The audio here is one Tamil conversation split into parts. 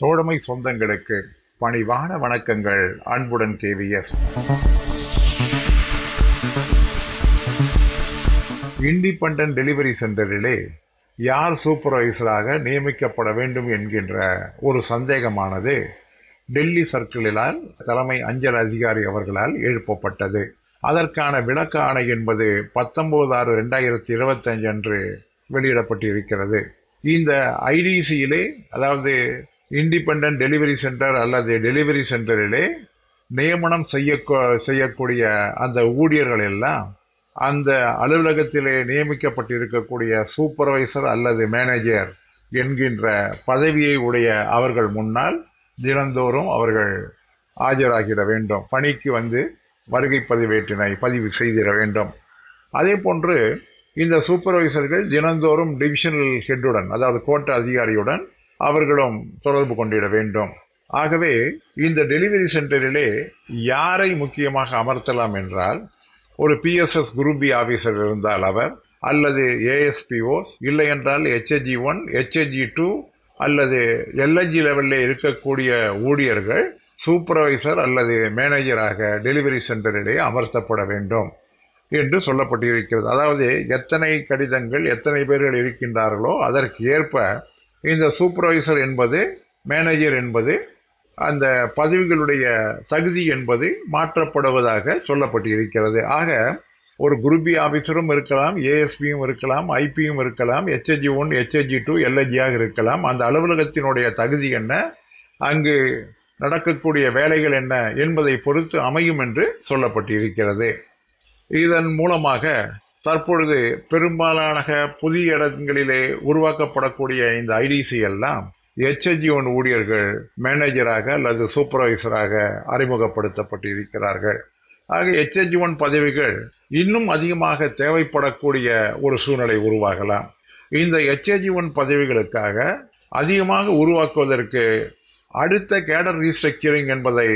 தோழமை சொந்தங்களுக்கு பணிவான வணக்கங்கள். அன்புடன் கேவிஎஸ். இண்டிபெண்டன்ட் டெலிவரி சென்டரிலே யார் சூப்பர்வைசராக நியமிக்கப்பட வேண்டும் என்கின்ற ஒரு சந்தேகமானது டெல்லி சர்க்கிளால் தலைமை அஞ்சல் அதிகாரி அவர்களால் எழுப்பப்பட்டது. அதற்கான விளக்க ஆணை என்பது 19/6/2025 அன்று வெளியிடப்பட்டிருக்கிறது. இந்த ஐடிசியிலே, அதாவது இண்டிபெண்டன்ட் டெலிவரி சென்டர் அல்லது டெலிவரி சென்டரிலே நியமனம் செய்யக்கூடிய அந்த ஊழியர்கள் எல்லாம் அந்த அலுவலகத்திலே நியமிக்கப்பட்டிருக்கக்கூடிய சூப்பர்வைசர் அல்லது மேனேஜர் என்கின்ற பதவியை உடைய அவர்கள் முன்னால் தினந்தோறும் அவர்கள் ஆஜராகிட வேண்டும். பணிக்கு வருகை பதிவேட்டினை பதிவு செய்திட வேண்டும். அதே போன்று இந்த சூப்பர்வைசர்கள் தினந்தோறும் டிவிஷனல் ஹெட்டுடன், அதாவது கோட்ட அதிகாரியுடன் அவர்களும் தொடர்பு கொண்டிட வேண்டும். ஆகவே இந்த டெலிவரி சென்டரிலே யாரை முக்கியமாக அமர்த்தலாம் என்றால், ஒரு பிஎஸ்எஸ் குரூப் பி ஆஃபீஸர் இருந்தால் அவர், அல்லது ஏஎஸ்பிஓஸ், இல்லை என்றால் HHG1, HHG2 அல்லது LHG லெவலில் இருக்கக்கூடிய ஊழியர்கள் சூப்பர்வைசர் அல்லது மேனேஜராக டெலிவரி சென்டரிலே அமர்த்தப்பட வேண்டும் என்று சொல்லப்பட்டிருக்கிறது. அதாவது எத்தனை கடிதங்கள், எத்தனை பேர்கள் இருக்கின்றார்களோ அதற்கு ஏற்ப இந்த சூப்பர்வைசர் என்பது, மேனேஜர் என்பது, அந்த பதவிகளுடைய தகுதி என்பது மாற்றப்படுவதாக சொல்லப்பட்டிருக்கிறது. ஆக ஒரு குரூப் பி ஆஃபீஸரும் இருக்கலாம், ஏஎஸ்பியும் இருக்கலாம், ஐபியும் இருக்கலாம், HHG1, HHG2, LHGயாக இருக்கலாம். அந்த அலுவலகத்தினுடைய தகுதி என்ன, அங்கு நடக்கக்கூடிய வேலைகள் என்ன என்பதை பொறுத்து அமையும் என்று சொல்லப்பட்டிருக்கிறது. இதன் மூலமாக தற்பொழுது பெரும்பாலான புதிய இடங்களிலே உருவாக்கப்படக்கூடிய இந்த ஐடிசி எல்லாம் HHG1 ஊழியர்கள் மேனேஜராக அல்லது சூப்பர்வைசராக அறிமுகப்படுத்தப்பட்டிருக்கிறார்கள். ஆக HHG1 பதவிகள் இன்னும் அதிகமாக தேவைப்படக்கூடிய ஒரு சூழ்நிலை உருவாகலாம். இந்த HHG1 பதவிகளுக்காக அதிகமாக உருவாக்குவதற்கு அடுத்த கேடர் ரீஸ்ட்ரக்சரிங் என்பதை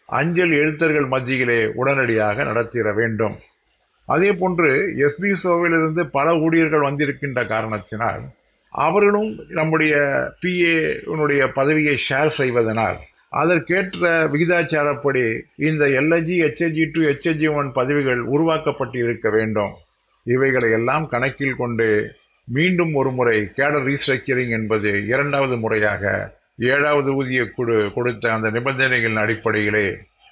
அஞ்சல் எழுத்தர்கள் மத்தியிலே உடனடியாக நடத்திட வேண்டும். அதே போன்று எஸ்பிசோவிலிருந்து பல ஊழியர்கள் வந்திருக்கின்ற காரணத்தினால் அவர்களும் நம்முடைய பிஏனுடைய பதவியை ஷேர் செய்வதனால் அதற்கேற்ற விகிதாச்சாரப்படி இந்த LHG, HHG2, HHG1 பதவிகள் உருவாக்கப்பட்டு இருக்க வேண்டும். இவைகளை எல்லாம் கணக்கில் கொண்டு மீண்டும் ஒரு முறை கேடர் ரீஸ்ட்ரக்சரிங் என்பது இரண்டாவது முறையாக 7வது ஊதிய குழு கொடுத்த அந்த நிபந்தனைகளின் அடிப்படையிலே,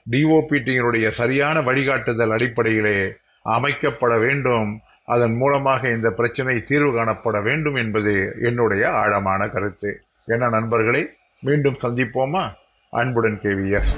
டிஓபிடியினுடைய சரியான வழிகாட்டுதல் அடிப்படையிலே அமைக்கப்பட வேண்டும். அதன் மூலமாக இந்த பிரச்சனை தீர்வு காணப்பட வேண்டும் என்பது என்னுடைய ஆழமான கருத்து. என்ன நண்பர்களே, மீண்டும் சந்திப்போமா? அன்புடன் கேவிஎஸ்.